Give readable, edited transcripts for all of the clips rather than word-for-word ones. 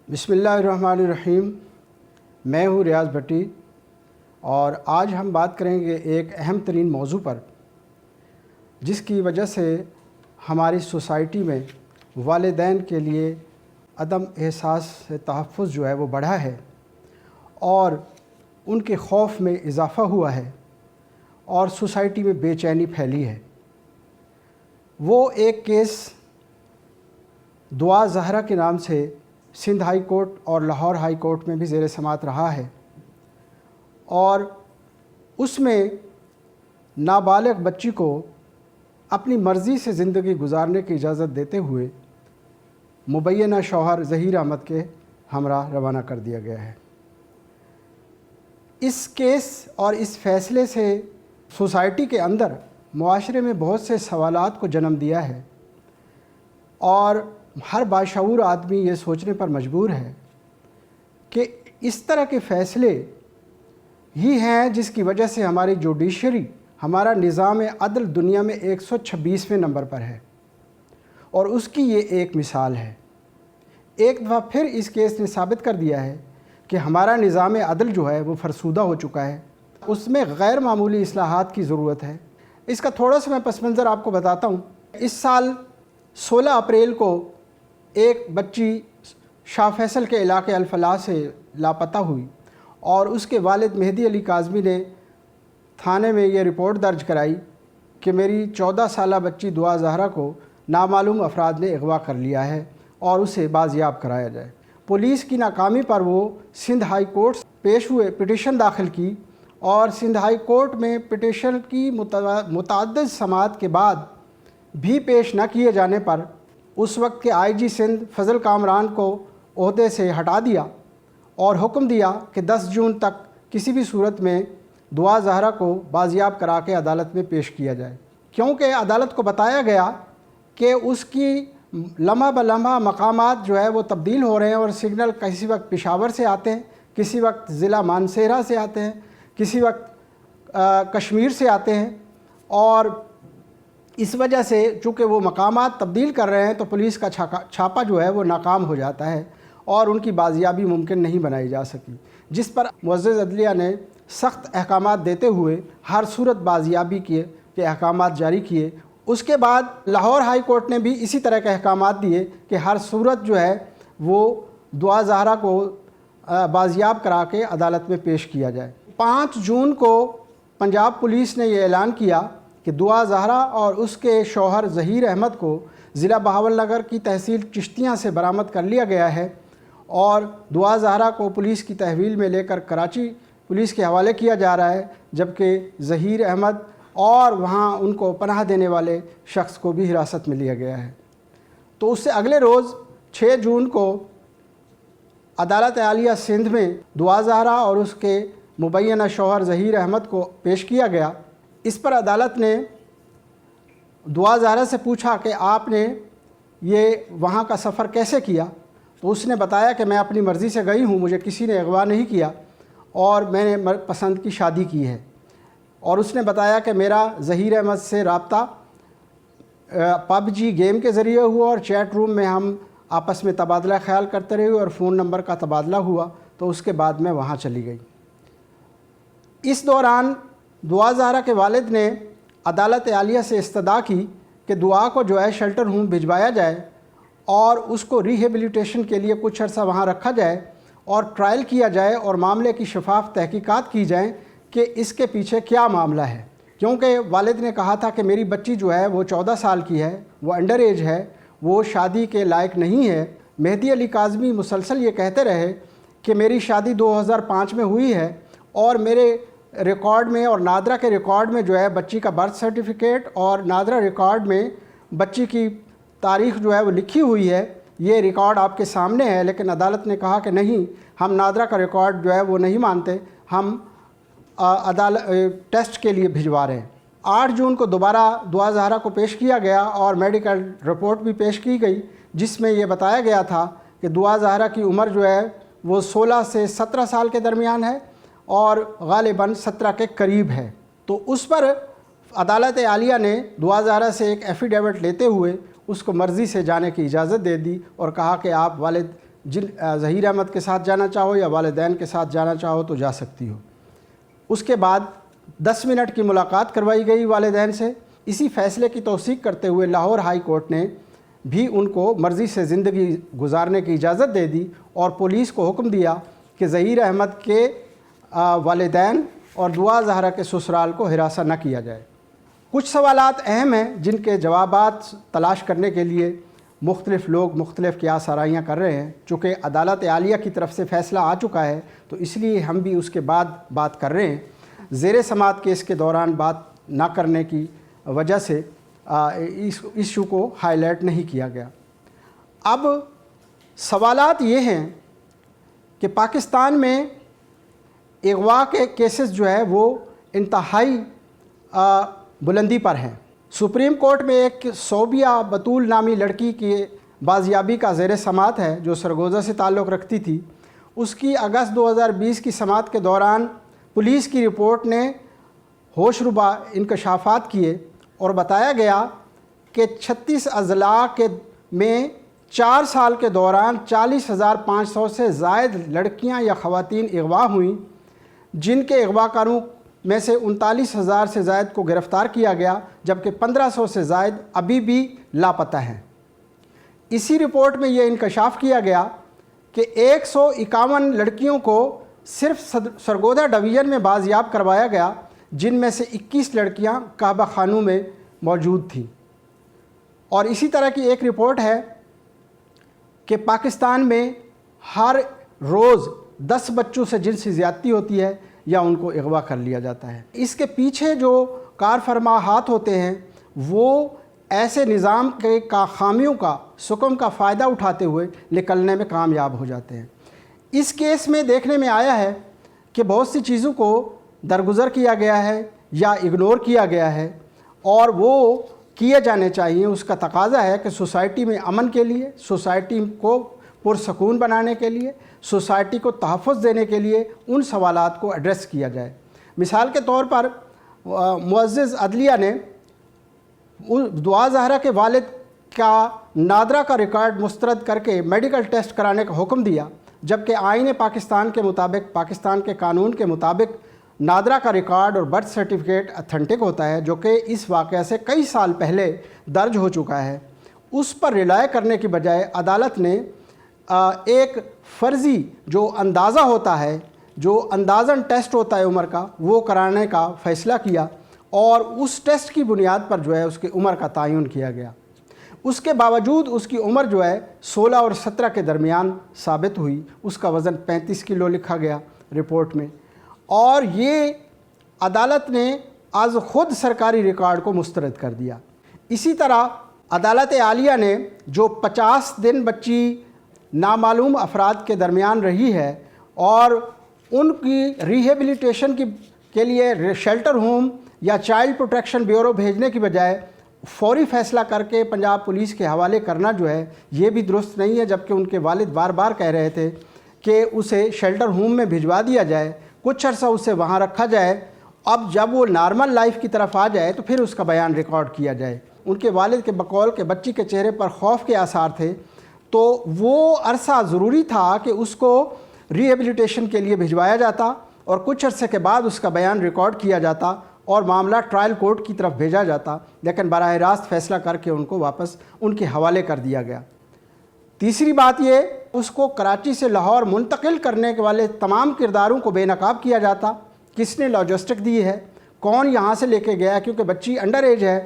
بسم اللہ الرحمن الرحیم۔ میں ہوں ریاض بھٹی اور آج ہم بات کریں گے ایک اہم ترین موضوع پر، جس کی وجہ سے ہماری سوسائٹی میں والدین کے لیے عدم احساس تحفظ جو ہے وہ بڑھا ہے اور ان کے خوف میں اضافہ ہوا ہے اور سوسائٹی میں بے چینی پھیلی ہے۔ وہ ایک کیس دعا زہرا کے نام سے سندھ ہائی کورٹ اور لاہور ہائی کورٹ میں بھی زیر سماعت رہا ہے، اور اس میں نابالغ بچی کو اپنی مرضی سے زندگی گزارنے کی اجازت دیتے ہوئے مبینہ شوہر ظہیر احمد کے ہمراہ روانہ کر دیا گیا ہے۔ اس کیس اور اس فیصلے سے سوسائٹی کے اندر معاشرے میں بہت سے سوالات کو جنم دیا ہے، اور ہر باشعور آدمی یہ سوچنے پر مجبور ہے کہ اس طرح کے فیصلے ہی ہیں جس کی وجہ سے ہماری جوڈیشری، ہمارا نظام عدل دنیا میں 126ویں نمبر پر ہے، اور اس کی یہ ایک مثال ہے۔ ایک دفعہ پھر اس کیس نے ثابت کر دیا ہے کہ ہمارا نظام عدل جو ہے وہ فرسودہ ہو چکا ہے، اس میں غیر معمولی اصلاحات کی ضرورت ہے۔ اس کا تھوڑا سا میں پس منظر آپ کو بتاتا ہوں۔ اس سال 16 اپریل کو ایک بچی شاہ فیصل کے علاقے الفلاح سے لاپتہ ہوئی، اور اس کے والد مہدی علی کاظمی نے تھانے میں یہ رپورٹ درج کرائی کہ میری 14 سالہ بچی دعا زہرا کو نامعلوم افراد نے اغوا کر لیا ہے اور اسے بازیاب کرایا جائے۔ پولیس کی ناکامی پر وہ سندھ ہائی کورٹ پیش ہوئے، پٹیشن داخل کی، اور سندھ ہائی کورٹ میں پٹیشن کی متعدد سماعت کے بعد بھی پیش نہ کیے جانے پر اس وقت کے آئی جی سندھ فضل کامران کو عہدے سے ہٹا دیا اور حکم دیا کہ 10 جون تک کسی بھی صورت میں دعا زہرا کو بازیاب کرا کے عدالت میں پیش کیا جائے، کیونکہ عدالت کو بتایا گیا کہ اس کی لمحہ بلمحہ مقامات جو ہے وہ تبدیل ہو رہے ہیں، اور سگنل کسی وقت پشاور سے آتے ہیں، کسی وقت ضلع مانسہرہ سے آتے ہیں، کسی وقت کشمیر سے آتے ہیں، اور اس وجہ سے چونکہ وہ مقامات تبدیل کر رہے ہیں تو پولیس کا چھاپا جو ہے وہ ناکام ہو جاتا ہے اور ان کی بازیابی ممکن نہیں بنائی جا سکی، جس پر معزز عدلیہ نے سخت احکامات دیتے ہوئے ہر صورت بازیابی کے احکامات جاری کیے۔ اس کے بعد لاہور ہائی کورٹ نے بھی اسی طرح کے احکامات دیے کہ ہر صورت جو ہے وہ دعا زہرا کو بازیاب کرا کے عدالت میں پیش کیا جائے۔ 5 جون کو پنجاب پولیس نے یہ اعلان کیا کہ دعا زہرا اور اس کے شوہر ظہیر احمد کو ضلع بہاول نگر کی تحصیل چشتیاں سے برآمد کر لیا گیا ہے، اور دعا زہرا کو پولیس کی تحویل میں لے کر کراچی پولیس کے حوالے کیا جا رہا ہے، جبکہ ظہیر احمد اور وہاں ان کو پناہ دینے والے شخص کو بھی حراست میں لیا گیا ہے۔ تو اس سے اگلے روز 6 جون کو عدالت عالیہ سندھ میں دعا زہرا اور اس کے مبینہ شوہر ظہیر احمد کو پیش کیا گیا۔ اس پر عدالت نے دعا زہرا سے پوچھا کہ آپ نے یہ وہاں کا سفر کیسے کیا، تو اس نے بتایا کہ میں اپنی مرضی سے گئی ہوں، مجھے کسی نے اغوا نہیں کیا اور میں نے پسند کی شادی کی ہے، اور اس نے بتایا کہ میرا ظہیر احمد سے رابطہ پب جی گیم کے ذریعے ہوا، اور چیٹ روم میں ہم آپس میں تبادلہ خیال کرتے رہے اور فون نمبر کا تبادلہ ہوا، تو اس کے بعد میں وہاں چلی گئی۔ اس دوران دعا زہرا کے والد نے عدالت عالیہ سے استدعا کی کہ دعا کو جو ہے شیلٹر ہوم بھجوایا جائے اور اس کو ریہیبلیٹیشن کے لیے کچھ عرصہ وہاں رکھا جائے اور ٹرائل کیا جائے اور معاملے کی شفاف تحقیقات کی جائیں کہ اس کے پیچھے کیا معاملہ ہے، کیونکہ والد نے کہا تھا کہ میری بچی جو ہے وہ 14 سال کی ہے، وہ انڈر ایج ہے، وہ شادی کے لائق نہیں ہے۔ مہدی علی کاظمی مسلسل یہ کہتے رہے کہ میری شادی 2005 میں ہوئی ہے، اور میرے ریکارڈ میں اور نادرہ کے ریکارڈ میں جو ہے بچی کا برتھ سرٹیفکیٹ اور نادرہ ریکارڈ میں بچی کی تاریخ جو ہے وہ لکھی ہوئی ہے، یہ ریکارڈ آپ کے سامنے ہے۔ لیکن عدالت نے کہا کہ نہیں، ہم نادرہ کا ریکارڈ جو ہے وہ نہیں مانتے، ہم ٹیسٹ کے لیے بھجوا رہے ہیں۔ 8 جون کو دوبارہ دعا زہرا کو پیش کیا گیا اور میڈیکل رپورٹ بھی پیش کی گئی، جس میں یہ بتایا گیا تھا کہ دعا زہرا کی عمر جو ہے وہ 16 سے 17 سال کے درمیان ہے اور غالباً 17 کے قریب ہے۔ تو اس پر عدالت عالیہ نے دعا زہرا سے ایک ایفیڈیوٹ لیتے ہوئے اس کو مرضی سے جانے کی اجازت دے دی اور کہا کہ آپ والد ظہیر احمد کے ساتھ جانا چاہو یا والدین کے ساتھ جانا چاہو تو جا سکتی ہو۔ اس کے بعد 10 منٹ کی ملاقات کروائی گئی والدین سے۔ اسی فیصلے کی توثیق کرتے ہوئے لاہور ہائی کورٹ نے بھی ان کو مرضی سے زندگی گزارنے کی اجازت دے دی اور پولیس کو حکم دیا کہ ظہیر احمد کے والدین اور دعا زہرا کے سسرال کو ہراساں نہ کیا جائے۔ کچھ سوالات اہم ہیں جن کے جوابات تلاش کرنے کے لیے مختلف لوگ مختلف قیاس آرائیاں کر رہے ہیں۔ چونکہ عدالت عالیہ کی طرف سے فیصلہ آ چکا ہے تو اس لیے ہم بھی اس کے بعد بات کر رہے ہیں۔ زیر سماعت کیس کے دوران بات نہ کرنے کی وجہ سے اس ایشو کو ہائی لائٹ نہیں کیا گیا۔ اب سوالات یہ ہیں کہ پاکستان میں اغوا کے کیسز جو ہے وہ انتہائی بلندی پر ہیں۔ سپریم کورٹ میں ایک صوبیہ بطول نامی لڑکی کی بازیابی کا زیر سماعت ہے جو سرگوزہ سے تعلق رکھتی تھی۔ اس کی اگست 2020 کی سماعت کے دوران پولیس کی رپورٹ نے ہوش ربا انکشافات کیے اور بتایا گیا کہ 36 اضلاع میں 4 سال کے دوران 40,500 سے زائد لڑکیاں یا خواتین اغوا ہوئیں، جن کے اغوا کاروں میں سے 39,000 سے زائد کو گرفتار کیا گیا، جبکہ 1,500 سے زائد ابھی بھی لاپتہ ہیں۔ اسی رپورٹ میں یہ انکشاف کیا گیا کہ 151 لڑکیوں کو صرف سرگودا ڈویژن میں بازیاب کروایا گیا، جن میں سے 21 لڑکیاں کعبہ خانوں میں موجود تھیں۔ اور اسی طرح کی ایک رپورٹ ہے کہ پاکستان میں ہر روز 10 بچوں سے جنسی زیادتی ہوتی ہے یا ان کو اغوا کر لیا جاتا ہے۔ اس کے پیچھے جو کار فرما ہاتھ ہوتے ہیں وہ ایسے نظام کے خامیوں کا سکم کا فائدہ اٹھاتے ہوئے نکلنے میں کامیاب ہو جاتے ہیں۔ اس کیس میں دیکھنے میں آیا ہے کہ بہت سی چیزوں کو درگزر کیا گیا ہے یا اگنور کیا گیا ہے اور وہ کیے جانے چاہیے۔ اس کا تقاضا ہے کہ سوسائٹی میں امن کے لیے، سوسائٹی کو پرسکون بنانے کے لیے، سوسائٹی کو تحفظ دینے کے لیے ان سوالات کو ایڈریس کیا جائے۔ مثال کے طور پر معزز عدلیہ نے دعا زہرا کے والد کا نادرہ کا ریکارڈ مسترد کر کے میڈیکل ٹیسٹ کرانے کا حکم دیا، جبکہ آئین پاکستان کے مطابق، پاکستان کے قانون کے مطابق نادرہ کا ریکارڈ اور برتھ سرٹیفکیٹ اتھینٹک ہوتا ہے، جو کہ اس واقعہ سے کئی سال پہلے درج ہو چکا ہے۔ اس پر ریلائے کرنے کی بجائے عدالت نے ایک فرضی جو اندازہ ہوتا ہے، جو اندازاً ٹیسٹ ہوتا ہے عمر کا، وہ کرانے کا فیصلہ کیا اور اس ٹیسٹ کی بنیاد پر جو ہے اس کی عمر کا تعین کیا گیا۔ اس کے باوجود اس کی عمر جو ہے 16 اور 17 کے درمیان ثابت ہوئی۔ اس کا وزن 35 کلو لکھا گیا رپورٹ میں، اور یہ عدالت نے از خود سرکاری ریکارڈ کو مسترد کر دیا۔ اسی طرح عدالت عالیہ نے جو 50 دن بچی نامعلوم افراد کے درمیان رہی ہے اور ان کی ریہیبلیٹیشن کے لیے شیلٹر ہوم یا چائلڈ پروٹیکشن بیورو بھیجنے کی بجائے فوری فیصلہ کر کے پنجاب پولیس کے حوالے کرنا جو ہے یہ بھی درست نہیں ہے، جبکہ ان کے والد بار بار کہہ رہے تھے کہ اسے شیلٹر ہوم میں بھجوا دیا جائے، کچھ عرصہ اسے وہاں رکھا جائے، اب جب وہ نارمل لائف کی طرف آ جائے تو پھر اس کا بیان ریکارڈ کیا جائے۔ ان کے والد کے بقول کہ بچی کے چہرے پر خوف کے آثار تھے، تو وہ عرصہ ضروری تھا کہ اس کو ریہیبلیٹیشن کے لیے بھجوایا جاتا اور کچھ عرصے کے بعد اس کا بیان ریکارڈ کیا جاتا اور معاملہ ٹرائل کورٹ کی طرف بھیجا جاتا، لیکن براہ راست فیصلہ کر کے ان کو واپس ان کے حوالے کر دیا گیا۔ تیسری بات یہ، اس کو کراچی سے لاہور منتقل کرنے کے والے تمام کرداروں کو بے نقاب کیا جاتا۔ کس نے لاجسٹک دی ہے، کون یہاں سے لے کے گیا، کیونکہ بچی انڈر ایج ہے،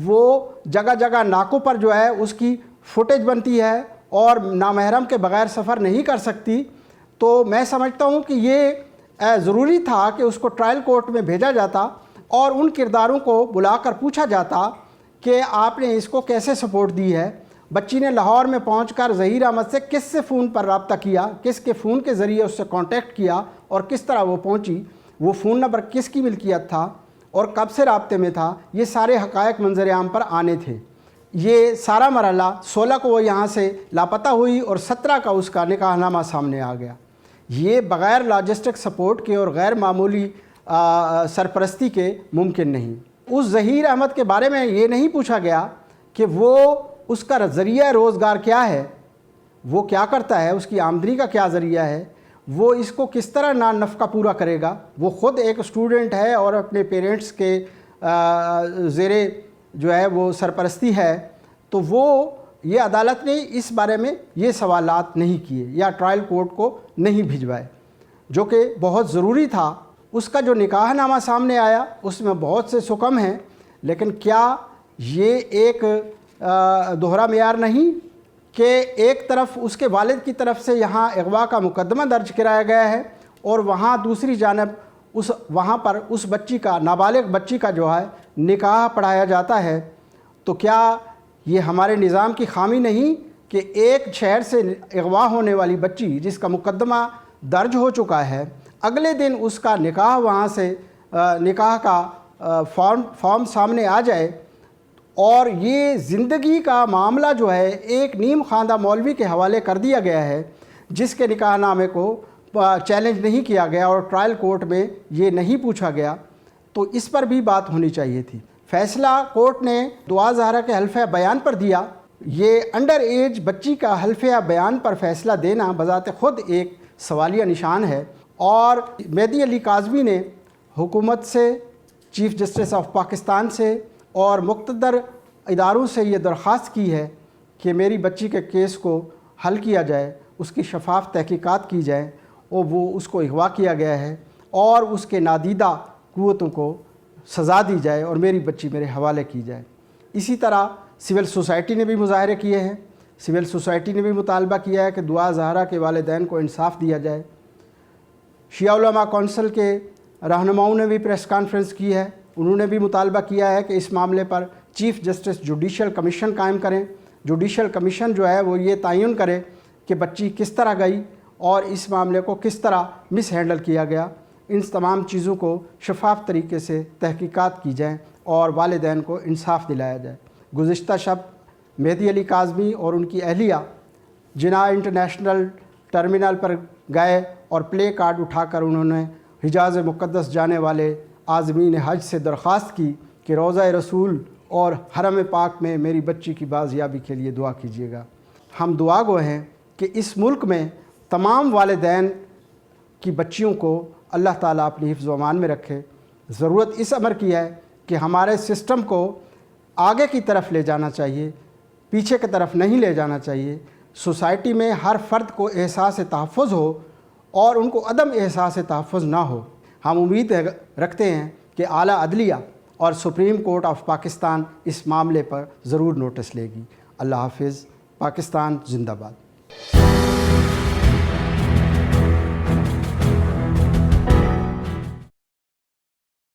وہ جگہ جگہ ناکوں پر جو ہے اس کی فوٹیج بنتی ہے اور نامحرم کے بغیر سفر نہیں کر سکتی۔ تو میں سمجھتا ہوں کہ یہ ضروری تھا کہ اس کو ٹرائل کورٹ میں بھیجا جاتا اور ان کرداروں کو بلا کر پوچھا جاتا کہ آپ نے اس کو کیسے سپورٹ دی ہے۔ بچی نے لاہور میں پہنچ کر ظہیر احمد سے کس سے فون پر رابطہ کیا، کس کے فون کے ذریعے اس سے کانٹیکٹ کیا اور کس طرح وہ پہنچی، وہ فون نمبر کس کی ملکیت تھا اور کب سے رابطے میں تھا، یہ سارے حقائق منظر عام پر آنے تھے۔ یہ سارا مرحلہ 16 کو وہ یہاں سے لاپتہ ہوئی اور 17 کا اس کا نکاح نامہ سامنے آ گیا۔ یہ بغیر لاجسٹک سپورٹ کے اور غیر معمولی سرپرستی کے ممکن نہیں۔ اس ظہیر احمد کے بارے میں یہ نہیں پوچھا گیا کہ وہ اس کا ذریعہ روزگار کیا ہے، وہ کیا کرتا ہے، اس کی آمدنی کا کیا ذریعہ ہے، وہ اس کو کس طرح نفقہ پورا کرے گا. وہ خود ایک اسٹوڈنٹ ہے اور اپنے پیرنٹس کے زیر جو ہے وہ سرپرستی ہے. تو وہ یہ عدالت نے اس بارے میں یہ سوالات نہیں کیے یا ٹرائل کورٹ کو نہیں بھجوائے، جو کہ بہت ضروری تھا. اس کا جو نکاح نامہ سامنے آیا اس میں بہت سے سکم ہیں، لیکن کیا یہ ایک دوہرا معیار نہیں کہ ایک طرف اس کے والد کی طرف سے یہاں اغوا کا مقدمہ درج کرایا گیا ہے اور وہاں دوسری جانب وہاں پر اس بچی کا، نابالغ بچی کا جو ہے نکاح پڑھایا جاتا ہے. تو کیا یہ ہمارے نظام کی خامی نہیں کہ ایک شہر سے اغوا ہونے والی بچی جس کا مقدمہ درج ہو چکا ہے، اگلے دن اس کا نکاح وہاں سے نکاح کا فارم سامنے آ جائے اور یہ زندگی کا معاملہ جو ہے ایک نیم خواندہ مولوی کے حوالے کر دیا گیا ہے، جس کے نکاح نامے کو چیلنج نہیں کیا گیا اور ٹرائل کورٹ میں یہ نہیں پوچھا گیا. تو اس پر بھی بات ہونی چاہیے تھی. فیصلہ کورٹ نے دعا زہرا کے حلفِ بیان پر دیا. یہ انڈر ایج بچی کا حلفِ بیان پر فیصلہ دینا بذات خود ایک سوالیہ نشان ہے. اور مہدی علی کاظمی نے حکومت سے، چیف جسٹس آف پاکستان سے اور مقتدر اداروں سے یہ درخواست کی ہے کہ میری بچی کے کیس کو حل کیا جائے، اس کی شفاف تحقیقات کی جائے اور وہ اس کو اغوا کیا گیا ہے اور اس کے نادیدہ قوتوں کو سزا دی جائے اور میری بچی میرے حوالے کی جائے. اسی طرح سول سوسائٹی نے بھی مظاہرے کیے ہیں. سول سوسائٹی نے بھی مطالبہ کیا ہے کہ دعا زہرا کے والدین کو انصاف دیا جائے. شیعہ علماء کونسل کے رہنماؤں نے بھی پریس کانفرنس کی ہے. انہوں نے بھی مطالبہ کیا ہے کہ اس معاملے پر چیف جسٹس جوڈیشل کمیشن قائم کریں. جوڈیشل کمیشن جو ہے وہ یہ تعین کرے کہ بچی کس طرح گئی اور اس معاملے کو کس طرح مس ہینڈل کیا گیا. ان تمام چیزوں کو شفاف طریقے سے تحقیقات کی جائیں اور والدین کو انصاف دلایا جائے. گزشتہ شب مہدی علی کاظمی اور ان کی اہلیہ جناح انٹرنیشنل ٹرمینل پر گئے اور پلے کارڈ اٹھا کر انہوں نے حجاز مقدس جانے والے عازمین حج سے درخواست کی کہ روضہ رسول اور حرم پاک میں میری بچی کی بازیابی کے لیے دعا کیجیے گا. ہم دعا گو ہیں کہ اس ملک میں تمام والدین کی بچیوں کو اللہ تعالیٰ اپنی حفظ و امان میں رکھے. ضرورت اس امر کی ہے کہ ہمارے سسٹم کو آگے کی طرف لے جانا چاہیے، پیچھے کی طرف نہیں لے جانا چاہیے. سوسائٹی میں ہر فرد کو احساس تحفظ ہو اور ان کو عدم احساس تحفظ نہ ہو. ہم امید رکھتے ہیں کہ اعلیٰ عدلیہ اور سپریم کورٹ آف پاکستان اس معاملے پر ضرور نوٹس لے گی. اللہ حافظ. پاکستان زندہ باد.